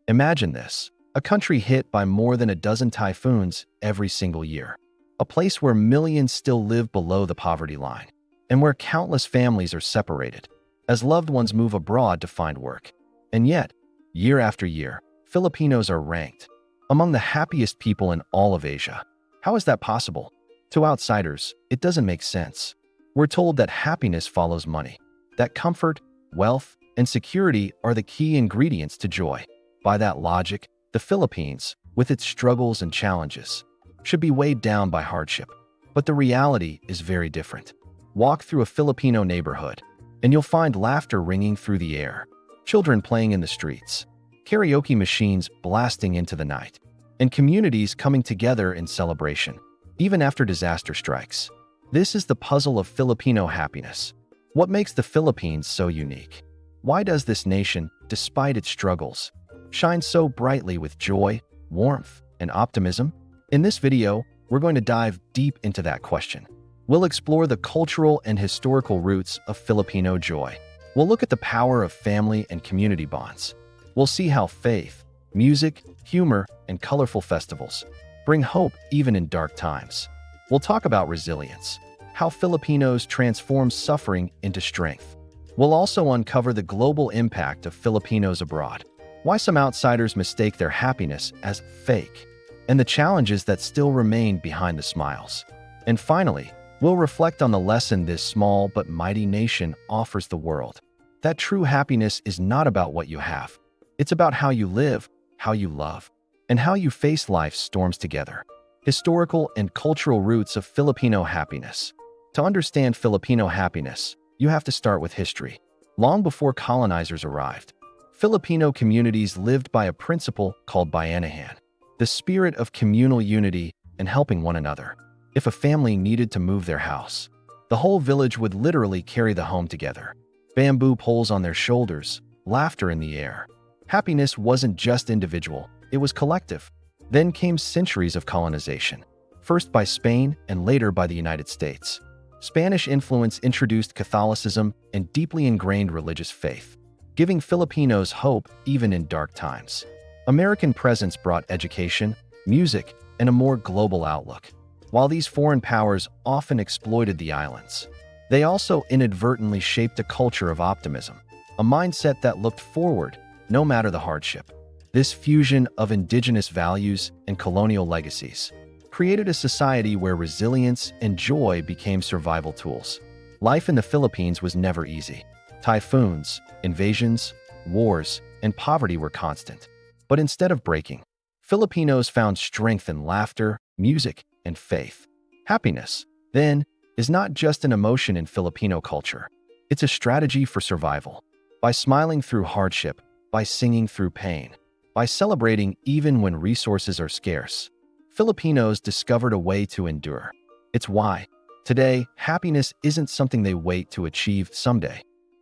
Imagine this, a country hit by more than a dozen typhoons every single year. A place where millions still live below the poverty line, and where countless families are separated as loved ones move abroad to find work. And yet, year after year, Filipinos are ranked among the happiest people in all of Asia. How is that possible? To outsiders, it doesn't make sense. We're told that happiness follows money, that comfort, wealth, and security are the key ingredients to joy. By that logic, the Philippines, with its struggles and challenges, should be weighed down by hardship. But the reality is very different. Walk through a Filipino neighborhood, and you'll find laughter ringing through the air, children playing in the streets, karaoke machines blasting into the night, and communities coming together in celebration, even after disaster strikes. This is the puzzle of Filipino happiness. What makes the Philippines so unique? Why does this nation, despite its struggles, shine so brightly with joy, warmth, and optimism? In this video, we're going to dive deep into that question. We'll explore the cultural and historical roots of Filipino joy. We'll look at the power of family and community bonds. We'll see how faith, music, humor, and colorful festivals bring hope even in dark times. We'll talk about resilience, how Filipinos transform suffering into strength. We'll also uncover the global impact of Filipinos abroad, why some outsiders mistake their happiness as fake, and the challenges that still remain behind the smiles. And finally, we'll reflect on the lesson this small but mighty nation offers the world. That true happiness is not about what you have. It's about how you live, how you love, and how you face life's storms together. Historical and cultural roots of Filipino happiness. To understand Filipino happiness, you have to start with history. Long before colonizers arrived, Filipino communities lived by a principle called bayanihan, the spirit of communal unity and helping one another. If a family needed to move their house, the whole village would literally carry the home together. Bamboo poles on their shoulders, laughter in the air. Happiness wasn't just individual, it was collective. Then came centuries of colonization, first by Spain and later by the United States. Spanish influence introduced Catholicism and deeply ingrained religious faith, giving Filipinos hope even in dark times. American presence brought education, music, and a more global outlook. While these foreign powers often exploited the islands, they also inadvertently shaped a culture of optimism, a mindset that looked forward no matter the hardship. This fusion of indigenous values and colonial legacies created a society where resilience and joy became survival tools. Life in the Philippines was never easy. Typhoons, invasions, wars, and poverty were constant. But instead of breaking, Filipinos found strength in laughter, music, and faith. Happiness, then, is not just an emotion in Filipino culture. It's a strategy for survival. By smiling through hardship, by singing through pain, by celebrating even when resources are scarce, Filipinos discovered a way to endure. It's why, today, happiness isn't something they wait to achieve someday.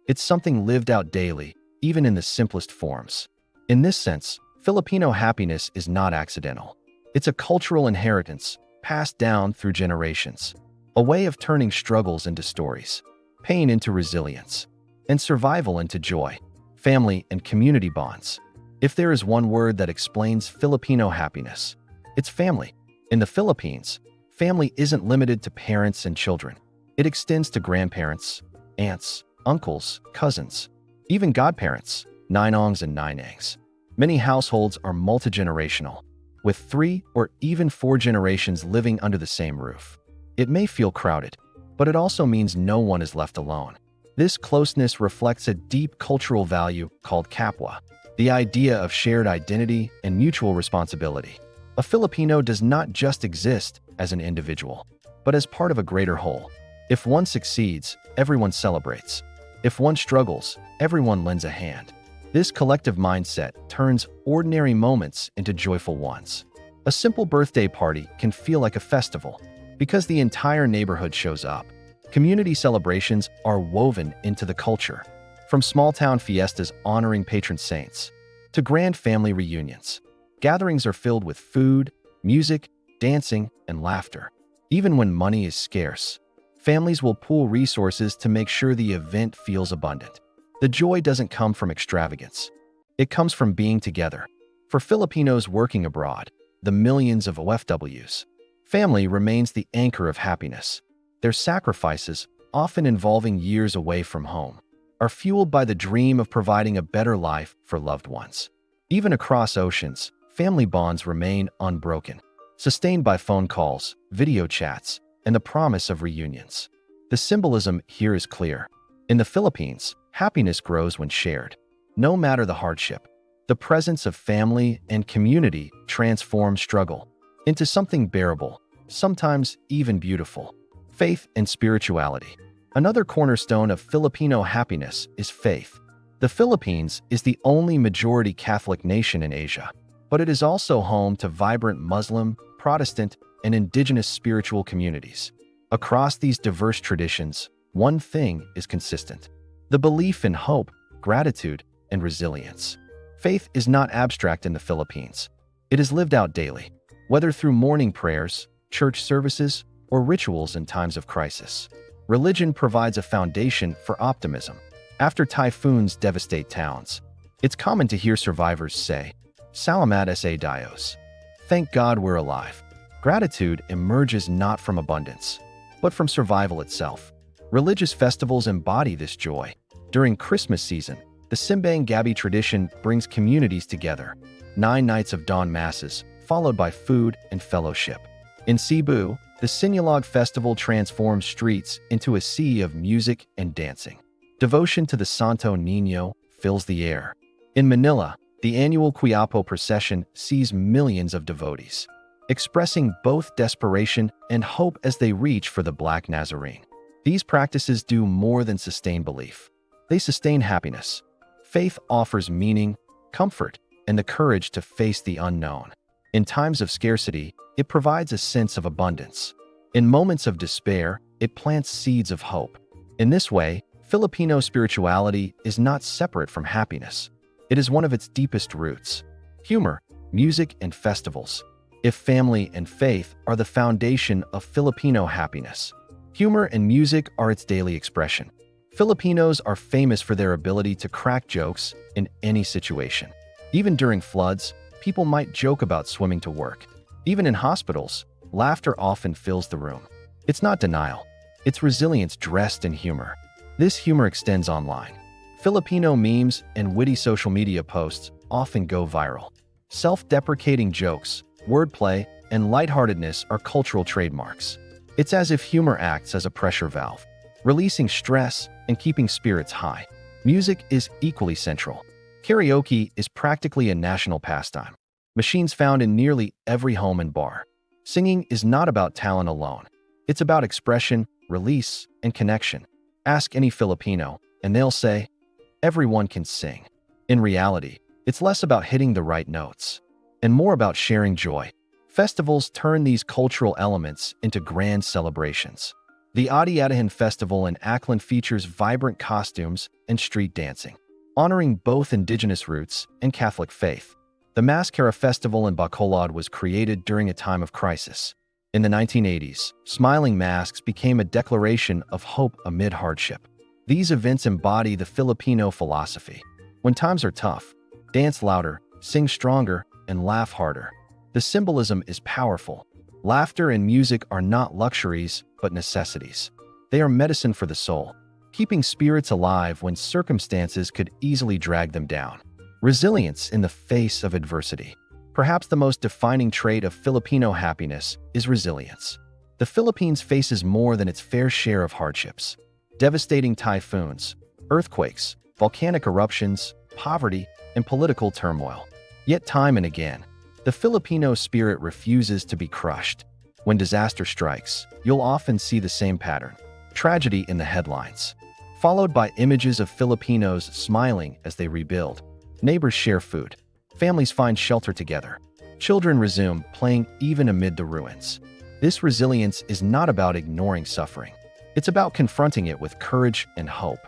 It's something lived out daily, even in the simplest forms. In this sense, Filipino happiness is not accidental. It's a cultural inheritance passed down through generations, a way of turning struggles into stories, pain into resilience, and survival into joy, family and community bonds. If there is one word that explains Filipino happiness, it's family. In the Philippines, family isn't limited to parents and children. It extends to grandparents, aunts, uncles, cousins, even godparents, ninongs and ninangs. Many households are multi-generational, with 3 or even 4 generations living under the same roof. It may feel crowded, but it also means no one is left alone. This closeness reflects a deep cultural value called kapwa, the idea of shared identity and mutual responsibility. A Filipino does not just exist as an individual, but as part of a greater whole. If one succeeds, everyone celebrates. If one struggles, everyone lends a hand. This collective mindset turns ordinary moments into joyful ones. A simple birthday party can feel like a festival because the entire neighborhood shows up. Community celebrations are woven into the culture, from small-town fiestas honoring patron saints to grand family reunions. Gatherings are filled with food, music, dancing, and laughter. Even when money is scarce, families will pool resources to make sure the event feels abundant. The joy doesn't come from extravagance. It comes from being together, For Filipinos working abroad, the millions of OFWs, family remains the anchor of happiness. Their sacrifices, often involving years away from home, are fueled by the dream of providing a better life for loved ones. Even across oceans, family bonds remain unbroken, sustained by phone calls, video chats, and the promise of reunions. The symbolism here is clear. In the Philippines, happiness grows when shared. No matter the hardship, the presence of family and community transforms struggle into something bearable, sometimes even beautiful. Faith and spirituality. Another cornerstone of Filipino happiness is faith. The Philippines is the only majority Catholic nation in Asia, but it is also home to vibrant Muslim, Protestant, and indigenous spiritual communities. Across these diverse traditions, one thing is consistent: the belief in hope, gratitude, and resilience. Faith is not abstract in the Philippines. It is lived out daily, whether through morning prayers, church services, or rituals in times of crisis. Religion provides a foundation for optimism. After typhoons devastate towns, it's common to hear survivors say, "Salamat sa Diyos." Thank God we're alive. Gratitude emerges not from abundance, but from survival itself. Religious festivals embody this joy. During Christmas season, the Simbang Gabi tradition brings communities together. 9 nights of dawn masses, followed by food and fellowship. In Cebu, the Sinulog festival transforms streets into a sea of music and dancing. Devotion to the Santo Niño fills the air. In Manila, the annual Quiapo procession sees millions of devotees, expressing both desperation and hope as they reach for the Black Nazarene. These practices do more than sustain belief. They sustain happiness. Faith offers meaning, comfort, and the courage to face the unknown. In times of scarcity, it provides a sense of abundance. In moments of despair, it plants seeds of hope. In this way, Filipino spirituality is not separate from happiness. It is one of its deepest roots. Humor, music, and festivals. If family and faith are the foundation of Filipino happiness, humor and music are its daily expression. Filipinos are famous for their ability to crack jokes in any situation. Even during floods, people might joke about swimming to work. Even in hospitals, laughter often fills the room. It's not denial. It's resilience dressed in humor. This humor extends online. Filipino memes and witty social media posts often go viral. Self-deprecating jokes, wordplay, and lightheartedness are cultural trademarks. It's as if humor acts as a pressure valve, releasing stress and keeping spirits high. Music is equally central. Karaoke is practically a national pastime. Machines found in nearly every home and bar. Singing is not about talent alone. It's about expression, release, and connection. Ask any Filipino, and they'll say, everyone can sing. In reality, it's less about hitting the right notes, and more about sharing joy. Festivals turn these cultural elements into grand celebrations. The Adi-Atihan Festival in Aklan features vibrant costumes and street dancing, honoring both indigenous roots and Catholic faith. The Mascara Festival in Bacolod was created during a time of crisis. In the 1980s, smiling masks became a declaration of hope amid hardship. These events embody the Filipino philosophy. When times are tough, dance louder, sing stronger, and laugh harder. The symbolism is powerful. Laughter and music are not luxuries, but necessities. They are medicine for the soul, keeping spirits alive when circumstances could easily drag them down. Resilience in the face of adversity. Perhaps the most defining trait of Filipino happiness is resilience. The Philippines faces more than its fair share of hardships. Devastating typhoons, earthquakes, volcanic eruptions, poverty, and political turmoil. Yet time and again, the Filipino spirit refuses to be crushed. When disaster strikes, you'll often see the same pattern. Tragedy in the headlines, followed by images of Filipinos smiling as they rebuild. Neighbors share food. Families find shelter together. Children resume playing even amid the ruins. This resilience is not about ignoring suffering. It's about confronting it with courage and hope.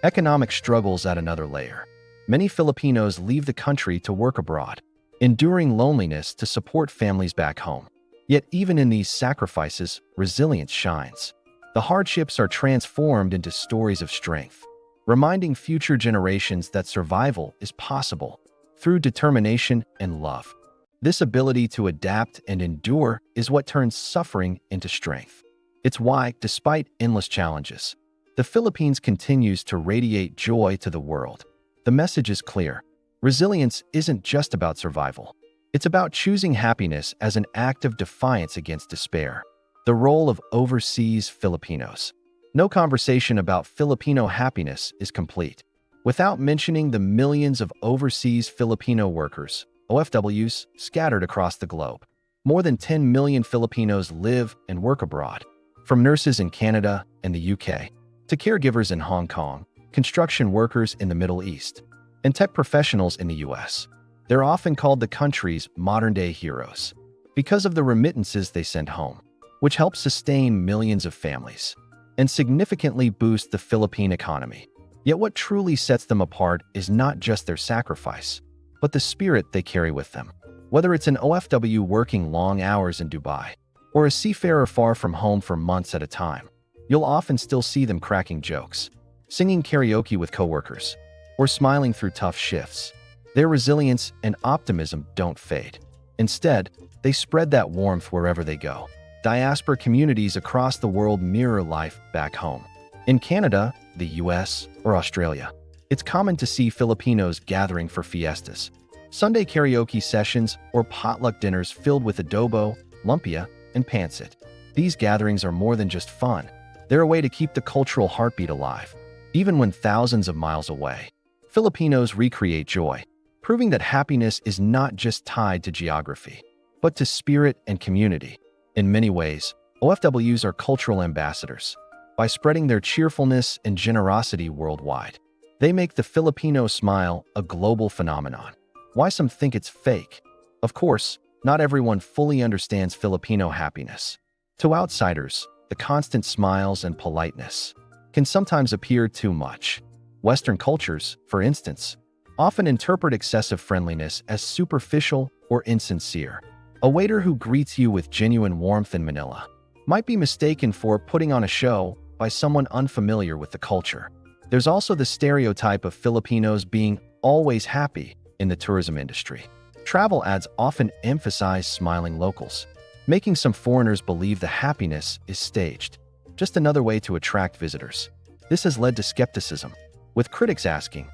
Economic struggles add another layer. Many Filipinos leave the country to work abroad, enduring loneliness to support families back home. Yet even in these sacrifices, resilience shines. The hardships are transformed into stories of strength, reminding future generations that survival is possible. through determination and love. This ability to adapt and endure is what turns suffering into strength. It's why, despite endless challenges, the Philippines continues to radiate joy to the world. The message is clear. Resilience isn't just about survival. It's about choosing happiness as an act of defiance against despair. The role of overseas Filipinos. No conversation about Filipino happiness is complete without mentioning the millions of overseas Filipino workers, OFWs, scattered across the globe. More than 10 million Filipinos live and work abroad, from nurses in Canada and the UK, to caregivers in Hong Kong, construction workers in the Middle East, and tech professionals in the US. They're often called the country's modern-day heroes because of the remittances they send home, which help sustain millions of families and significantly boost the Philippine economy. Yet what truly sets them apart is not just their sacrifice, but the spirit they carry with them. Whether it's an OFW working long hours in Dubai, or a seafarer far from home for months at a time, you'll often still see them cracking jokes, singing karaoke with coworkers, or smiling through tough shifts. Their resilience and optimism don't fade. Instead, they spread that warmth wherever they go. Diaspora communities across the world mirror life back home. In Canada, the US, or Australia, it's common to see Filipinos gathering for fiestas, Sunday karaoke sessions, or potluck dinners filled with adobo, lumpia, and pancit. These gatherings are more than just fun. They're a way to keep the cultural heartbeat alive, even when thousands of miles away. Filipinos recreate joy, proving that happiness is not just tied to geography, but to spirit and community. In many ways, OFWs are cultural ambassadors. By spreading their cheerfulness and generosity worldwide, they make the Filipino smile a global phenomenon. Why some think it's fake? Of course, not everyone fully understands Filipino happiness. To outsiders, the constant smiles and politeness can sometimes appear too much. Western cultures, for instance, often interpret excessive friendliness as superficial or insincere. A waiter who greets you with genuine warmth in Manila might be mistaken for putting on a show by someone unfamiliar with the culture. There's also the stereotype of Filipinos being always happy in the tourism industry. Travel ads often emphasize smiling locals, making some foreigners believe the happiness is staged, just another way to attract visitors. This has led to skepticism, with critics asking,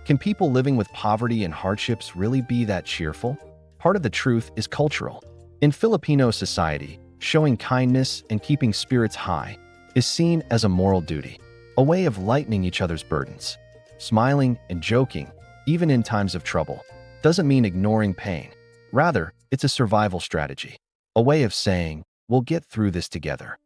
can people living with poverty and hardships really be that cheerful? Part of the truth is cultural. In Filipino society, showing kindness and keeping spirits high is seen as a moral duty, a way of lightening each other's burdens. Smiling and joking, even in times of trouble, doesn't mean ignoring pain. Rather, it's a survival strategy, a way of saying, we'll get through this together.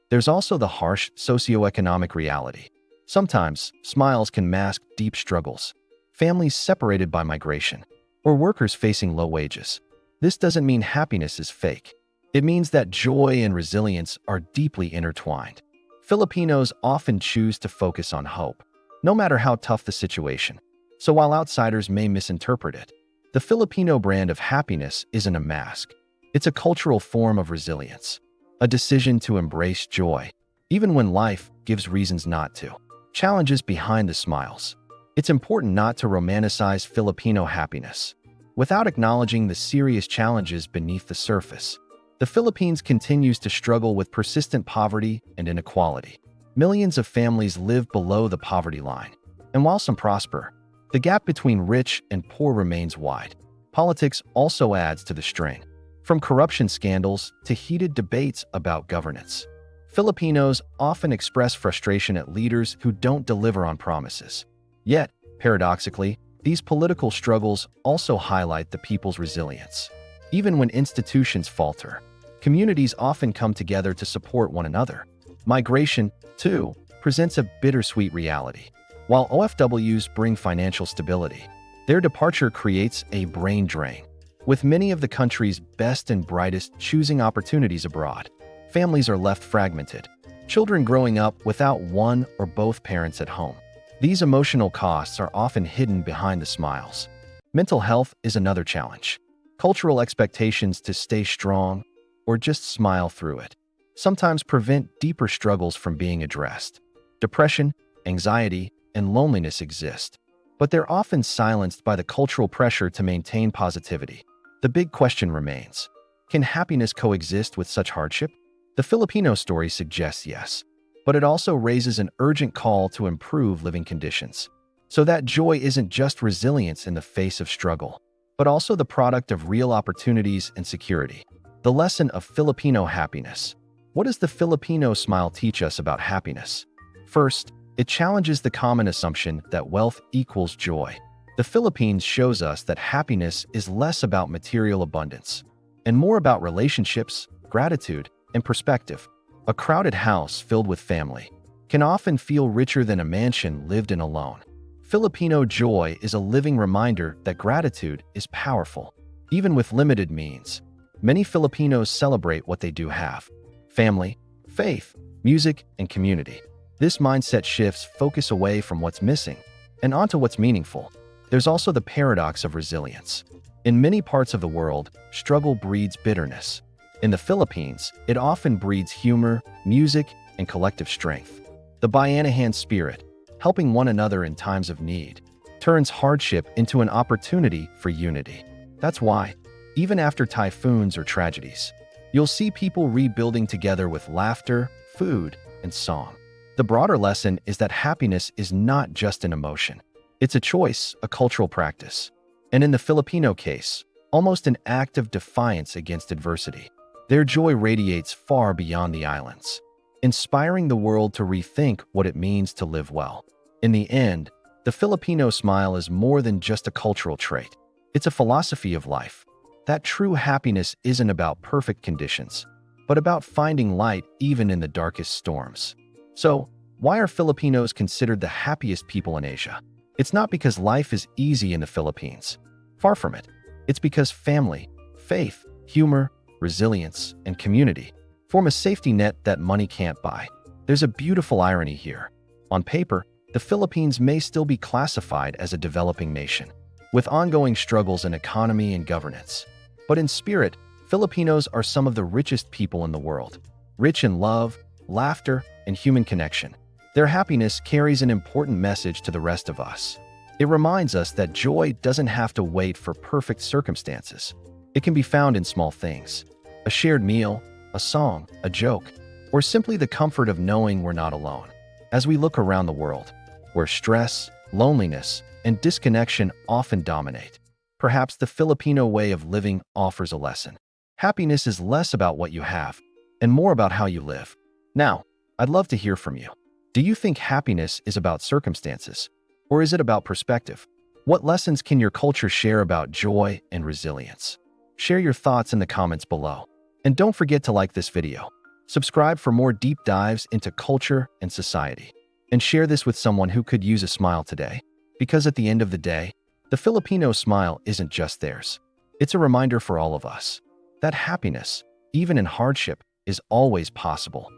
There's also the harsh socioeconomic reality. Sometimes, smiles can mask deep struggles, families separated by migration, or workers facing low wages. This doesn't mean happiness is fake. It means that joy and resilience are deeply intertwined. Filipinos often choose to focus on hope, no matter how tough the situation. So while outsiders may misinterpret it, the Filipino brand of happiness isn't a mask. It's a cultural form of resilience, a decision to embrace joy, even when life gives reasons not to. Challenges behind the smiles. It's important not to romanticize Filipino happiness without acknowledging the serious challenges beneath the surface. The Philippines continues to struggle with persistent poverty and inequality. Millions of families live below the poverty line, and while some prosper, the gap between rich and poor remains wide. Politics also adds to the strain, from corruption scandals to heated debates about governance. Filipinos often express frustration at leaders who don't deliver on promises. Yet, paradoxically, these political struggles also highlight the people's resilience. Even when institutions falter, communities often come together to support one another. Migration, too, presents a bittersweet reality. While OFWs bring financial stability, their departure creates a brain drain. With many of the country's best and brightest choosing opportunities abroad, families are left fragmented, children growing up without one or both parents at home. These emotional costs are often hidden behind the smiles. Mental health is another challenge. Cultural expectations to stay strong or just smile through it sometimes prevent deeper struggles from being addressed. Depression, anxiety, and loneliness exist, but they're often silenced by the cultural pressure to maintain positivity. The big question remains: can happiness coexist with such hardship? The Filipino story suggests yes, but it also raises an urgent call to improve living conditions. So that joy isn't just resilience in the face of struggle, but also the product of real opportunities and security. The lesson of Filipino happiness. What does the Filipino smile teach us about happiness? First, it challenges the common assumption that wealth equals joy. The Philippines shows us that happiness is less about material abundance and more about relationships, gratitude, and perspective. A crowded house filled with family can often feel richer than a mansion lived in alone. Filipino joy is a living reminder that gratitude is powerful. Even with limited means, many Filipinos celebrate what they do have: family, faith, music, and community. This mindset shifts focus away from what's missing and onto what's meaningful. There's also the paradox of resilience. In many parts of the world, struggle breeds bitterness. In the Philippines, it often breeds humor, music, and collective strength. The Bayanihan spirit, helping one another in times of need, turns hardship into an opportunity for unity. That's why, even after typhoons or tragedies, you'll see people rebuilding together with laughter, food, and song. The broader lesson is that happiness is not just an emotion. It's a choice, a cultural practice, and in the Filipino case, almost an act of defiance against adversity. Their joy radiates far beyond the islands, inspiring the world to rethink what it means to live well. In the end, the Filipino smile is more than just a cultural trait. It's a philosophy of life. That true happiness isn't about perfect conditions, but about finding light even in the darkest storms. So, why are Filipinos considered the happiest people in Asia? It's not because life is easy in the Philippines. Far from it. It's because family, faith, humor, resilience, and community form a safety net that money can't buy. There's a beautiful irony here. On paper, the Philippines may still be classified as a developing nation, with ongoing struggles in economy and governance. But in spirit, Filipinos are some of the richest people in the world, rich in love, laughter, and human connection. Their happiness carries an important message to the rest of us. It reminds us that joy doesn't have to wait for perfect circumstances. It can be found in small things: a shared meal, a song, a joke, or simply the comfort of knowing we're not alone. As we look around the world, where stress, loneliness, and disconnection often dominate, perhaps the Filipino way of living offers a lesson. Happiness is less about what you have and more about how you live. Now, I'd love to hear from you. Do you think happiness is about circumstances, or is it about perspective? What lessons can your culture share about joy and resilience? Share your thoughts in the comments below. And don't forget to like this video, subscribe for more deep dives into culture and society, and share this with someone who could use a smile today. Because at the end of the day, the Filipino smile isn't just theirs. It's a reminder for all of us that happiness, even in hardship, is always possible.